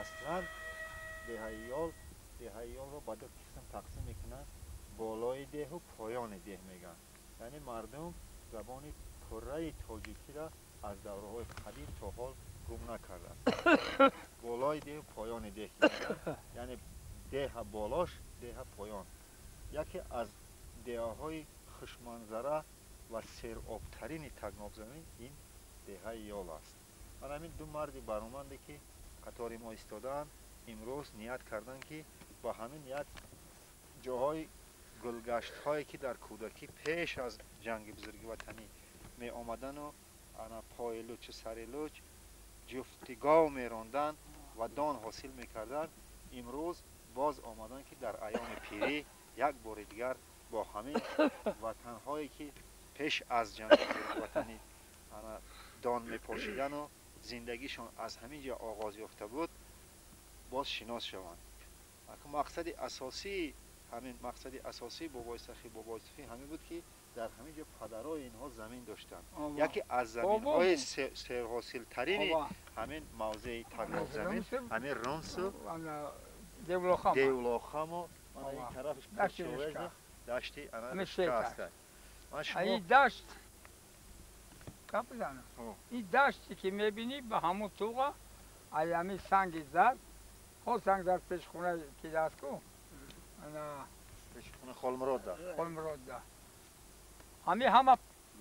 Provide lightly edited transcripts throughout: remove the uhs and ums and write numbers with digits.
اصلا دهیال رو با دو قسم تقسیم میکنن، بالای ده و پایان ده میگن. یعنی مردم زبان کره تاجیکی را از دوره های قدیم تا حال گم نکردن. بالای ده و پایان ده میگن، یعنی ده بالاش ده پایان. یکی از ده های خوشمنظره و سیرآبترین تگناب زمین این ده یال است. من همین دو مردی برآمده که قطار ما ایستادن، امروز نیت کردن که با همین یک جاهای گلگشت هایی که در کودکی پیش از جنگ بزرگی وطنی می آمدن و انا پای لوچ و سر لوچ جفتگاه می راندن و دان حاصل می کردن، امروز باز آمدن که در ایام پیری یک بار دیگر با همین وطن هایی که پیش از جنگ بزرگی وطنی دان می پاشیدن و زندگیشان از همین جا آغاز یافته بود باز شناس شوند. مقصد اساسی بابای سخی همین بود که در همین جا پدرای اینها زمین داشتن. یکی از زمین های سرحاصل ترین همین موضع تگناب زمین همین رانس و دیولاخم و این طرفش دشتی شکسته. این دشت کپزنم این دشتی که میبینی به همون توقع ایامی سنگ زد، خود سنگ زد پیش خونه که دست کو پیش خونه خالمراد ده همه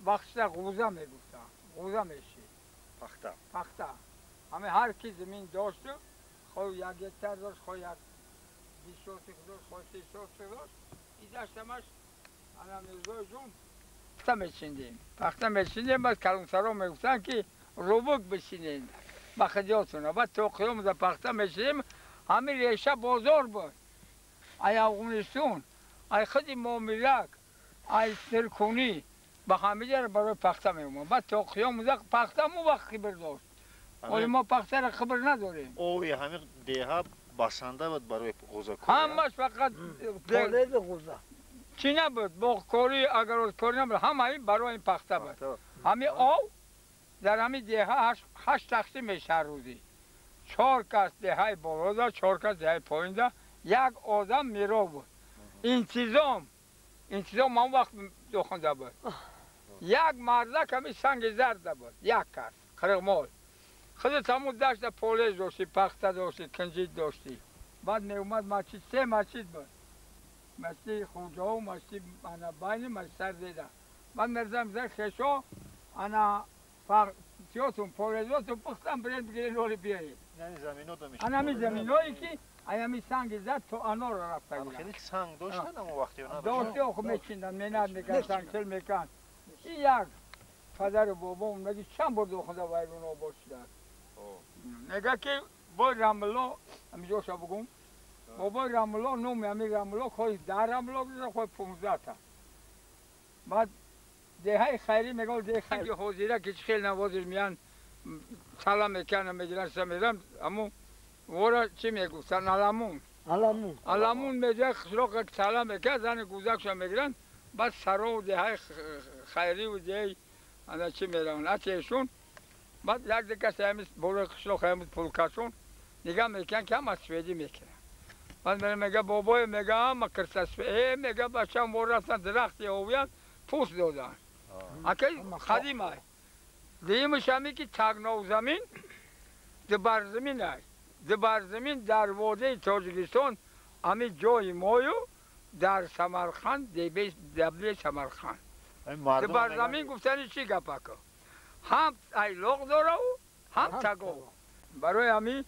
بخش غوزه میگفتن، غوزه میشی پخته همه هر کی زمین داشت خود یک هکتار داشت، خود یک 20 سوتک داشت، خود 30 سوتک داشت. این دشت همش انا میرزای جون پخته میچیندیم بعد کلانسرا میگفتن که روبوک بچینین با خدیاتون. بعد تو قیام در پخته میچیندیم، همین ریشه بازار بود، ای افغانستان، ای خدی معاملک، ای ترکونی با همه جا برای پخته میومد. بعد تو قیام در پخته مو وقت خبر داشت، ولی ما پخته را خبر نداریم. اوی همین دیها بسنده بود برای غوزه کاری. همش فقط پالید غوزه چی نبود، باغکاری اگر کاری نبود، همه این برای این پخته بود. همین آو در همین دیها 8 تقسیم میشه روزی. 4 کس دیهای بالا ده، 4 کس دیهای پایین ده، یک آدم میرو بود. انتظام من وقت دخونده بود. یک مردک همین سنگ زرده بود، یک کس خرقمال. خودت همون دشت پولیز داشتی، پخته داشتی، کنجید داشتی. بعد می اومد مسجد، 3 مسجد بود. مسجد خوجا و مسجد انا بین مسجد سر دیده. بعد مرزم زر خشا انا تیاتون پولیزاتون پختم برین بگیرین رولی بیایید. یعنی زمینو دو میشه. انا می زمینایی که ایامی سنگ زد تو آنها رو رفته گیرن. خیلی سنگ داشتن اما وقتی اونا داشتی آخو میچیندن، مینت میکن، سنگچل میکن. این یک پدر بابا میگه چند بار دو خدا باید اونا باشیدن. میگه که بای رملا همینجا شا بگم بابای رملا نومی همین رملا خواهی 10 رملا بزن خواهی 15 تا. بعد دیهای خیری میگه دیه خیری حوزیره که خیلی نوازش میان سلام میکنم میگیرن سمیدم اما ورا چی میگفتن علمون میگه خسروق که سلام میکنه زن گوزکش میگیرن. بعد سرا و دیهای خیری و دیهای انا چی میرن اتیشون. بعد یک دیگه سیمیز بوله خسروق همیز پولکشون نگاه میکن که هم سویدی میکنه. بعد میگه بابای میگه هم کرد سویدی میگه بچه هم رفتن درختی هویان پوست دادن. اکی خدیم های دیمش همی که تگناب زمین دبر زمین های دبر زمین در واده تاجیکستان همی جای مایو در سمرخند دبلی سمرخند دبر زمین گفتنی چی گپه که هم ایلاق داره و هم تگو. برای همی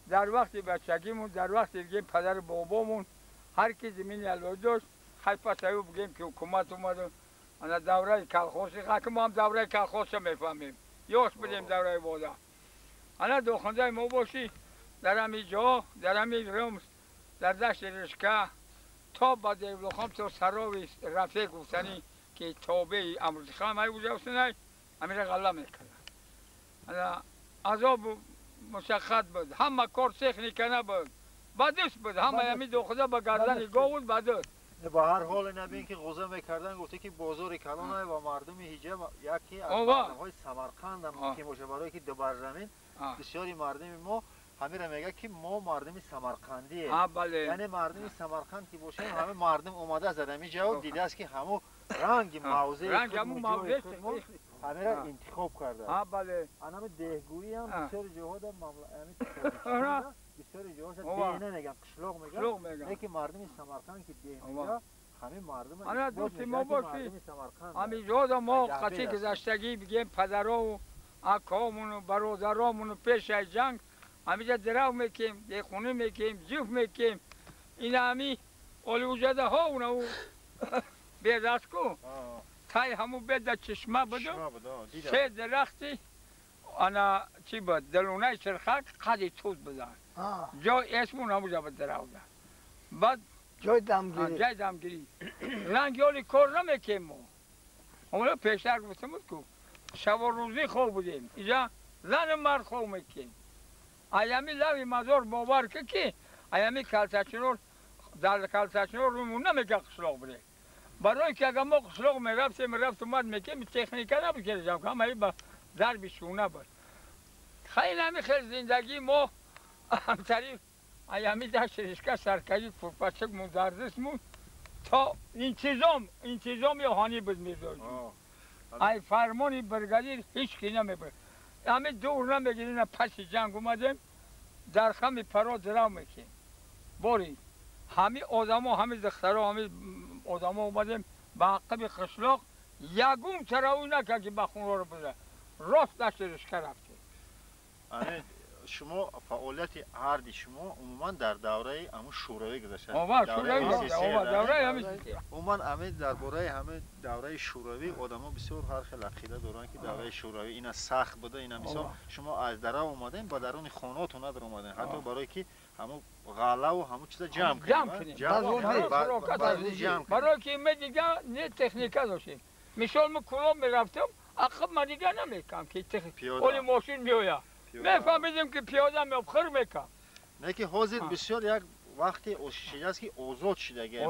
در وقت بچگیمون در وقت دیگه پدر بابامون هر کی زمین الوار داشت خیلی تایو بگیم که حکومت اومد انا دوره کلخوشی که ما هم دوره کلخوش میفهمیم یاش بدیم دوره واده. انا دخونده ما باشی در همی جا در همی رمز در دشت رشکه تا با دیولخام تو سراوی رفته گفتنی که تابعی امروزی خواهم های بوده هستنه همین را غله میکنه. انا عذاب مشخص بود، همه کار سیخ نکنه بود، بدست بود، همه همی دخونده با گردن گاود بدست. با هر حال نبین که غوزه میکردن گفته که بازار کلان و مردم هیجه یکی از مردم های سمرقند هم که باشه برای که دبر زمین بسیاری مردم ما همه میگه که ما مردم سمرقندی ها بله یعنی مردم سمرقند که باشیم همه مردم اومده از آدمی جواب دیده است که همو رنگ موضع رنگ همون موضع همه را انتخاب کرده ها بله آنام دهگویی هم بسیار جهاد یعنی بسیار جهاد دهنه میگم قشلاق میگم نه که مردم سمرقند که ده میگه همه مردم آنها دوستی ما باشی همین جهاد ما خطی گذشتگی بگیم پدرها و اکامون و برادرامون و پیش از جنگ همینجا درو میکیم یه خونه میکیم جوف میکیم این همی اولی وجده ها اونو به دست کو تای همو بده چشمه بدو سه درختی انا چی بود دلونه چرخک قدی توز بدن جا اسمون همونجا به درو ده بعد جای دمگیری جای دمگیری رنگ اولی کار نمیکیم ما اونو پیشتر گفتم بود کو شب و روزی خوب بودیم اینجا زن مرد خوب میکیم ایامی لوی مزار باور که ایامی کلتچنور در کلتچنور رومون نمیگه قشلاق بده برای که اگه ما قشلاق میرفتیم اومد میکیم تکنیکه نبود که رجم کنم ای با دربی شونه بود خیلی زندگی ما همطریق ایامی داشت رشکه سرکجی فرپچک مدرسمون تا انتظام یا هانی بود میداشت ای فرمانی برگدیر هیچ کی نمیبرد همه دور نمیگیرین پس جنگ اومدیم در خمی پرا درو میکیم باری همه آدما همه دخترها همه آدما اومدیم به عقب قشلاق یگون تراوی نکرد که بخون رو بده راست داشت رشکه رفتیم شما فعالیت هردی شما عموما در دوره همون شوروی گذشته عموما همه درباره همه دوره شوروی آدما بسیار هر خیلی عقیده دارن که دوره شوروی اینا سخت بوده اینا مثلا شما از درا اومدین با درون خانه‌تون ندار اومدین حتی برای که همون غله و همون چیزا جمع کنیم برای که ما دیگه نه تکنیکا داشتیم مثال ما کلام میرفتم عقب ما دیگه نمیکنم که اولی ماشین میویا میفهمیدیم که پیاده میابخر میکنم نه که حاضر بسیار یک وقتی شده است که آزاد شدگه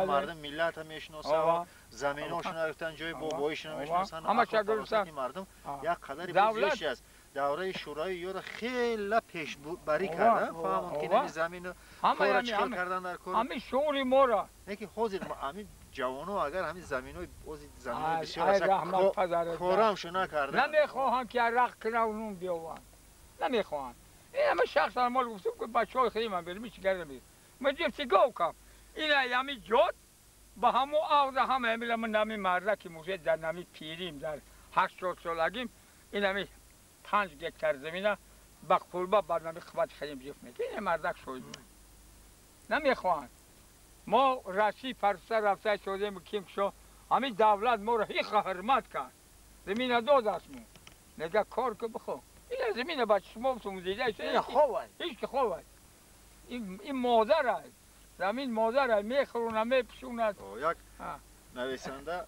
مردم ملت هم میشناسه زمین هاشون رفتن جای بابایشون میشناسن همه شگرستن مردم یک قدر بزرگی است دوره شورای یور خیلی پیش بری کردن فهمون که نمی زمین رو کار چکل کردن در کار همه شغلی ما را نه که حاضر همین جوانو اگر همین زمین های بسیار اصلا کارمشو نکردن نمیخواهم که رق کنه و نون بیاوان نمیخواهم این همه شخص مال گفتم که بچه های خیلی من بریم چی کرده بید من جفتی گاو کم این همی جاد با همو آغده همه همیل من نمی مرده که موزه در نمی پیریم در 80 سالگیم این همی 5 گکتر زمینه با قلبه بعد نمی خبت خیلیم جفت میگه این مردک شوید نمیخواهم ما رسی فرسه رفته شدیم کیم شو همین دولت ما رو هیچ حرمت کرد زمین داد اسمون نگه کار که بخو این زمین با شما بسون دیده این خوبه هیچ که خوبه این مادر است زمین مادر است میخورونه میپشونه یک نویسنده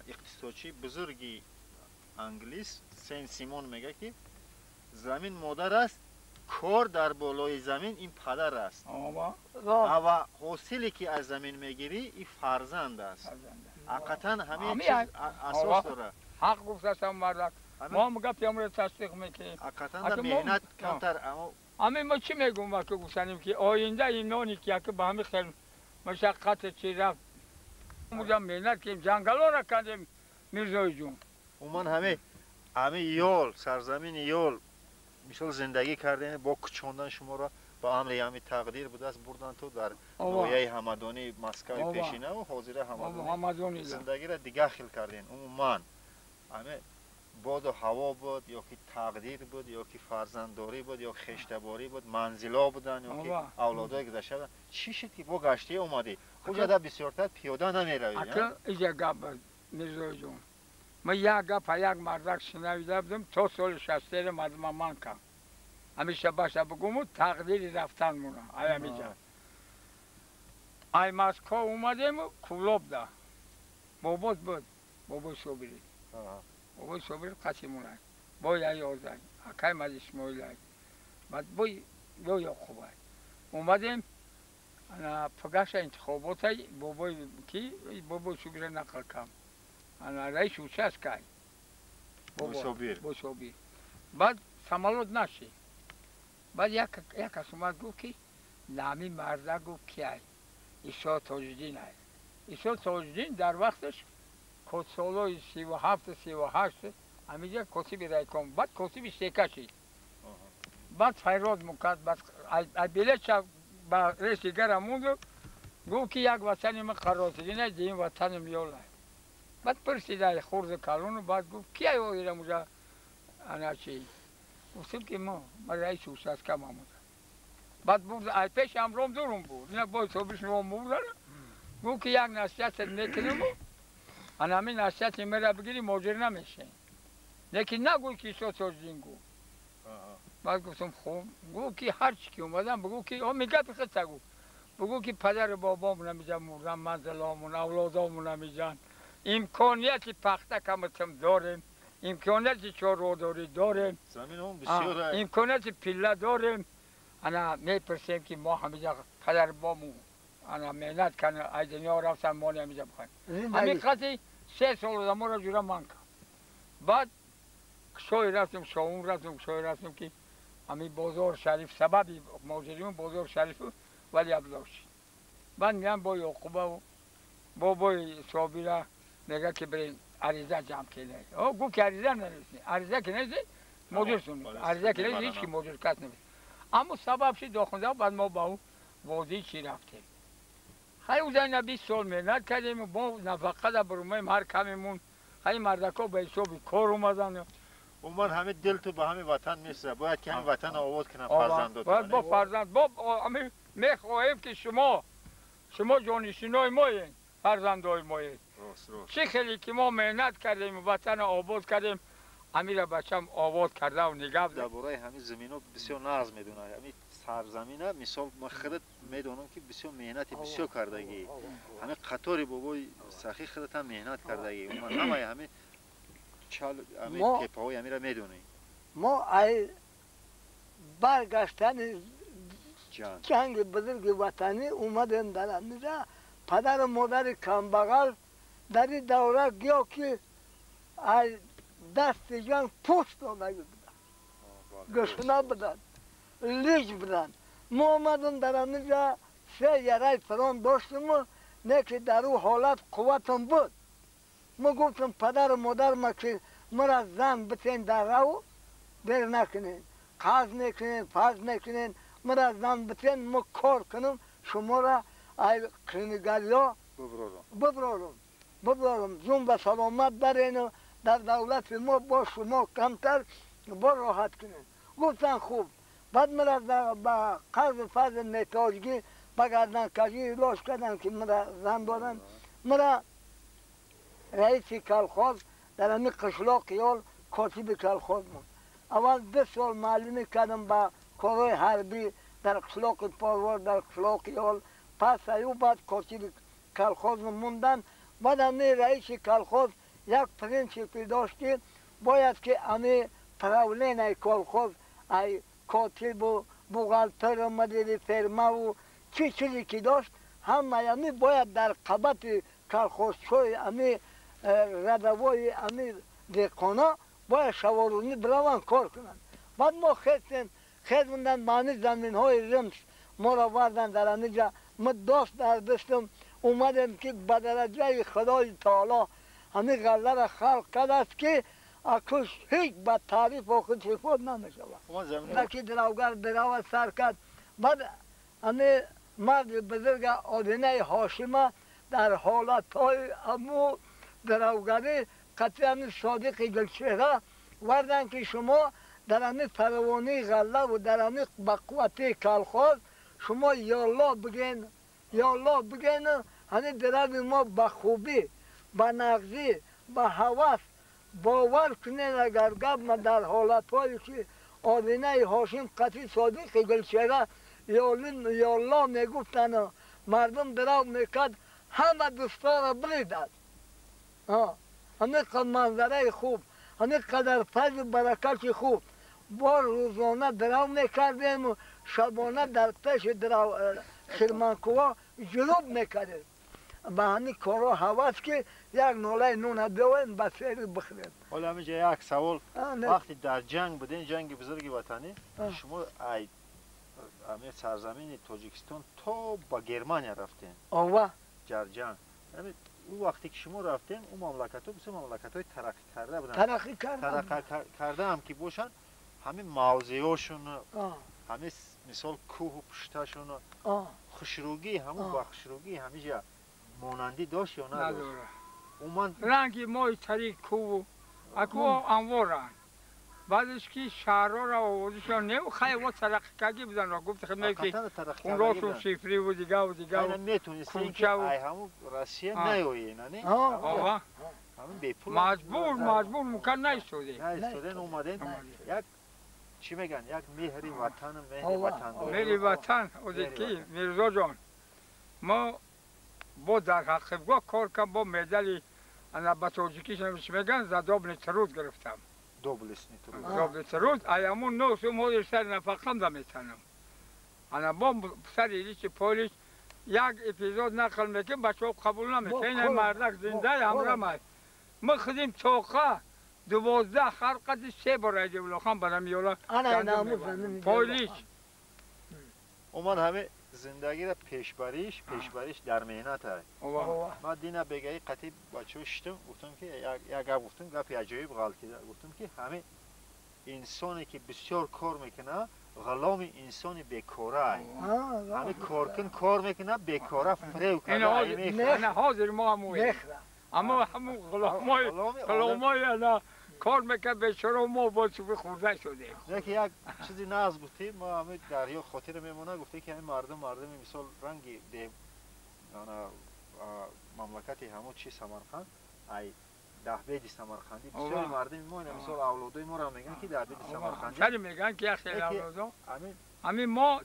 اقتصادچی بزرگی انگلیس سین سیمون میگه که زمین مادر است کار در بالای زمین این پدر است و حاصلی که از زمین میگیری این فرزند است حقیقتا همین چیز اساس داره حق گفتم مردک ما هم گفت امروز تصدیق میکنیم حقیقتا مهنت کمتر اما ما چی میگم وقتی گفتنیم که آینده این نانی که به همین خیلی مشقت چی رفت موجم مهنت کنیم جنگل ها را کردیم میرزای جون اومن همه یال سرزمین یال مثال زندگی کردن با کچاندن شما را با امر همین تقدیر بود است بردن تو در لایه همدانی مسکو پیشینه و حاضر همدانی زندگی را دیگه خیل کردین عموما همه باد و هوا بود یا که تقدیر بود یا که فرزندداری بود یا خشتباری بود منزلا بودن یا که اولادای گذشته بودن چی شد که با گشتی اومدی اونجا در بسیارتر پیاده نمیروید اکل اینجا گپ میرزای جون من یک گپ یک مردک شنویده بودم تا سال 63 مردم من کم همیشه باشه بگم تقدیر رفتن مونه همیشه ای مسکو اومدیم کلوب ده بابات بود بابا شوبری بابا شوبری قصی مونه با یا یازن اکی مد اسماعیل بعد بای یا خوبه اومدیم انا پگاش انتخابات بابای کی بابا شوبری نقل کم انا رئیس اوچاس کی بابا شوبیر بعد سمالات نشی بعد یک کس اومد گفت که نامی مرده گفت کیه؟ عیسی تاج‌الدین است. عیسی تاج‌الدین در وقتش کتسالای 37-38 همینجا کتیب رایکام بعد کتیب سکه شد. بعد فیروز مکد بعد بلیت با رئیس دیگر موند گفت که یک وطن من قرار دادین دیگه این وطن میاله. بعد پرسید خورد کلون بعد گفت کی ایره موجا انا چی؟ گفتم که ما رئیس اوساس کم آمد. بعد بود ای پیش امروم دورم بود. نه باید صبحش نوام بود. گفت که یک نصیحت میکنم. انا همین نصیحت میره بگیری ماجر نمیشه. لیکن نگوی که عیسی تاج‌الدین گفت. بعد گفتم خب گفت که هر چی که اومدم بگو که میگه بخط گفت. بگو که پدر بابامون نمیجن مردن منزلامون اولادامون نمیجن امکانیت پخته کمتم داریم امکانیت چهارراه داریم زمینمون بسیار امکانیت پله داریم انا میپرسیم که ما همیجا پدر بابامون انا مهنت کنه از دنیا رفتن ما نمیجا بخوایم همین خطی 3 سال ما را جورا من کن بعد شوی رفتیم که همین بازار شریف سببی موجودیمون بازار شریف ولی ابلاش بعد میگم با یعقوب و بابای صابیره میگه که برین عریضه جمع کنه گفت که عریضه نرسید عریضه که نرسید موجود سونید عریضه که نرسید هیچ که موجود کس نرسید اما سبب شد داخونده بعد ما با او وازی چی رفتیم خیلی اوزای 20 سال مهنت کردیم و با نفقه در برومیم هر کمیمون خیلی مردکا به حسابی کار اومدن عموما همه دل تو به همه وطن میسره باید که همه وطن آباد کنن فرزنداتون با فرزند با همه میخواهیم که شما جانشینای مایین فرزندای مایین چه خیلی که ما مهنت کردیم وطن آباد کردیم امیر بچم آباد کرده و نگه داشت درباره همین زمینو بسیار ناز میدونه همین سرزمینه مثال ما خودت میدونم که بسیار مهنت بسیار کردگی همین قطاری بابای سخی خودت هم مهنت کردگی من همه همین تپه‌های امیر میدونی ما ای برگشتن جنگ بزرگ وطنی اومدن در امیرا پدر و مادر کمبغل در این دوره گیا که دست جنگ پشت آمده بودن گشنه بودن لیج بودن ما آمدن در امیرا 3 یره فران داشتیم و نه که در او حالت قوتم بود ما گفتم پدر و مادر ما که مرا زن بتین در رو بر نکنین قاز نکنین فاز نکنین مرا زن بتین ما کار کنم شما را ای قینگریا ببرارم زون به سلامت برین و در دولت ما با شما کمتر با راحت کنین گفتن خوب بعد مرا با قرض فاز نتاجگی بگردن کجی لاش کردن که مرا زن دادن مرا رئیس کلخاز در همین قشلاق یال کاتب کلخاز بود اول 2 سال معلومی کردم با کارهای حربی در قشلاق پاروار در قشلاق یال پس ایو بعد کاتب کلخاز موندن بعد همین رئیس کلخاز یک پرینسیپی داشت که باید که همین پراولین کلخاز ای کاتب و بوغالتر و مدیر فرمه و چیزی که داشت همه باید در قبط کلخازچوی همین ردوای امیر دقانا باید شوارونی بروان کار کنند بعد ما خیزوندن معنی زمین های رمز ما را وردن در اینجا ما دست در دستم اومدم که به درجه خدای تعالی همین غله را خلق کرده است که اکش هیچ به تعریف و خود خود نمیشود نکی دروگر درو سر کرد بعد همین مرد بزرگ آدینه هاشمه در حالت های امو دروگری قطعا صادق گلچهره وردن که شما در همین فروانی غله و در همین بقوتی کلخاز شما یالله بگین همین درو ما به خوبی به نغزی به هوس باور کنین اگر گب ما در حالت هایی که آدینه هاشم قطعی صادق گلچهره یالله میگفتن مردم درو میکرد همه دوستا را بریدند همه قدر منظره خوب همه قدر فضل برکت خوب با روزانه درو میکردیم و شبانه در پیش درو خیرمنکوها جلوب میکردیم به همین کارا حواس که یک ناله نون بیاویم به سری بخوریم حالا همینجا یک سوال وقتی در جنگ بودین جنگ بزرگ وطنی شما همه سرزمین تاجیکستان تا با گرمانیا رفتیم آوا جرجان همه اون وقتی که شما رفتیم اون مملکت ها بسیار مملکت های ترقی کرده بودن ترقی کردم ترقی کرده هم که باشن همه موضع هاشون آه همه مثال کوه و پشتشون آه خشروگی همون آه. با خشروگی همیشه مانندی داشت یا نداشت نداره اون من رنگی مای طریق کو اکو انوارن بعدش که شهرها را آوردشان نه خیلی وقت ترقی کردی بودن را گفت خیلی که حقیقتا ترقی اون کردگی راسو بودن شفری و دیگه و دیگه اینا و میتونستین کوچه که و- ای همون روسیه آه. نیویی نه آقا همون بی پول مجبور ممکن نیستوده نه استودن اومدن نه. یک چی میگن یک مهری وطن مهر آه. وطن آه. ملی وطن و ملی دیگه میرزا جان ما با در حقیقت کار کردم با مدلی انا با تاجیکیش نمیشه میگن زداب ترود گرفتم دوبلس نیترو آه. زداب ترود ایامون نو سو مودر سر نفقم دا میتنم انا با سر ایلیش پولیس یک اپیزود نقل میکنم بچه ها قبول نمیکنه این مردک زنده همراه مای ما خدیم چوقا 12 خرقت 3 برای جبلو خان برم یولا انا ناموز پولیس اومد همه زندگی را پیشبریش در مهنت های ما دینا بگی قطعی بچه شتم گفتم که یک گپ گفتم گپ عجیب غلطی گفتم که همه انسانی که بسیار کار میکنه غلام انسانی بیکاره همه کارکن کار میکنه بیکاره فریب این حاضر ما هموی اما همون غلامای انا کار میکنه بیچاره ما با چوب خورده شده نه که یک چیزی ناز گفتیم ما همه دریا خاطر میمونه گفته که همین مردم مثال رنگی ده مملکتی همون چی سمرقند ای ده بیدی سمرقندی بسیار مردم میمونه مثال اولادای ما را میگن که ده بیدی سمرقندی خیلی میگن که خیلی اولادو همین همین ما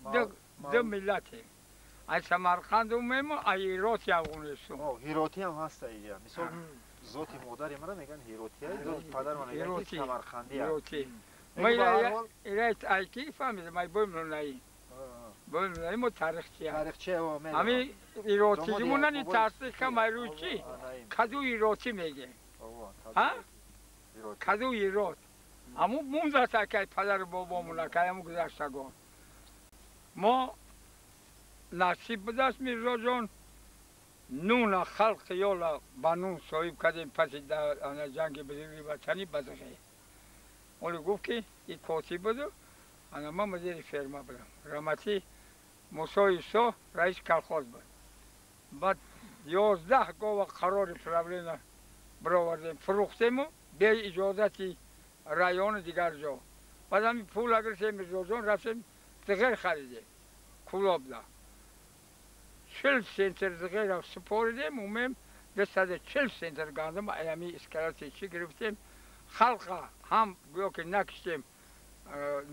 دو ملتیم ای سمرقند و میمون ای ایرات یافغانستان هیراتی هم هست اینجا مثال ذات مادر مرا میگن هیراتی های ذات پدر من میگن که سمرقندی هیراتی ما ایرات ای کی فهمیدم ای بویم نایی بویم نایی ما تاریخچی هم تاریخچه و میدونم همین ایراتی جمونن این ترسی که مایروچی کدو ایراتی میگه ها؟ کدو ایرات همون مونزه تاکه پدر بابامونه که همون گذشتگان ما نصیب بدست میرزا جان نون خلق یالا با نون صاحب کردیم پس در جنگ بزرگی وطنی بدخه اولی گفت که این کاتی بدو انا ما مدیر فرما بدم رحمتی موسای سا رئیس کلخاز بود بعد 11 گاو قرار پرابلم برآوردیم فروختیم و به اجازتی رایان دیگر جا بعد همین پول اگر سه میرزا جان رفتیم دغیر خریدیم کلابلا 40 سنتر دغیر را سپاردیم اومیم 240 سنتر گندم ایامی اسکلاتی چی گرفتیم خلقا هم گویا که نکشتیم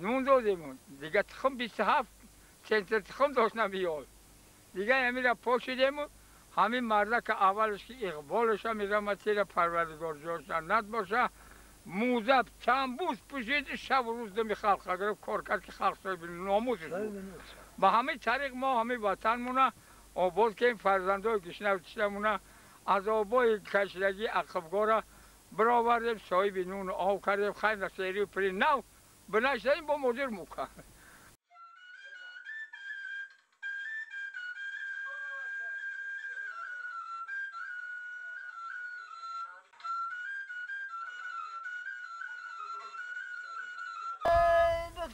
نون دادیم دیگه تخم 27 سنتر تخم داشت نمیاد دیگه همین را پاشیدیم و همین مرده که اولش که اقبالش هم رحمتی را پروردگار جاش ند باشه موزب چند بوز پوشید شب و روز دمی خلق اگر کار کرد که خلق صاحب ناموزش بود با همه طریق ما همه وطنمونه آباد که این فرزندهای گشنه چشمونه از آبای کشیدگی عقبگاه برآوردیم صاحب نون آب کردیم خیلی نسیری و پری نو بنشتیم با مدیر موکن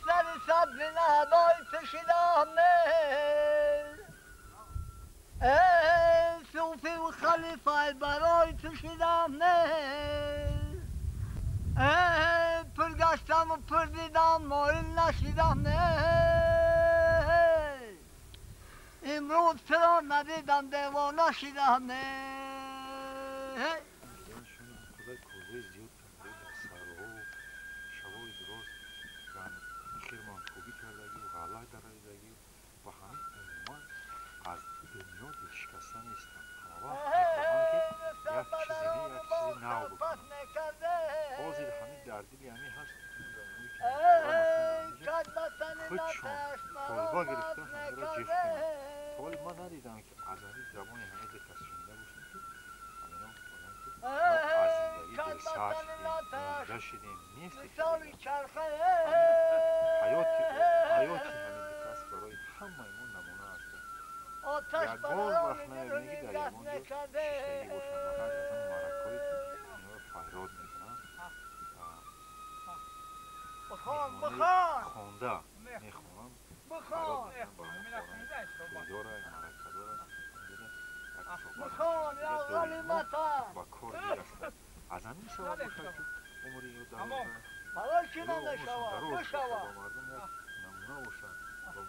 سر سبز نهبای کشیدم صوفی و خلیفه برای کشیدم پر گشتم و پر دیدم مایل نشیدم امروز چرا ندیدم دیوانه شیدم خلبا گرفته همه را جیخ کنم ولی ما ندیدم که از این زبان همه ده کس شنیده باشیم که همه از زندگی دل ساعت شدیم شدیم نیستی حیاتی همین ده کس برای هم میمون نمونه است. آتش یک برای بار آن وقت دل نمیگی در نیمگت یمان جو نکرده شیشتگی باشن و بعد از اون مرکای اینا فریاد میکنن. بخوان مهمانی بخوان خونده میخونن بخوان فریاد میکنن با اون توی داره مرکه داره یک صحبت بخوان یا غنیمتن با کار میرسن از همین سبب باشد که عمری او در برای چی نشود بشود با مردم یک نمونه باشد با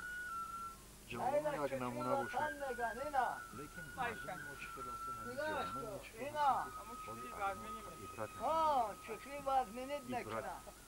جوان یک نمونه باشد نگن اینا لیکن مردم ما چی خیلی هستن همین نگاه جوانان ما کن، چی خیلی اینا. هستن که بازی از ما عبرت ها چکری وزمینید عبرت نکنن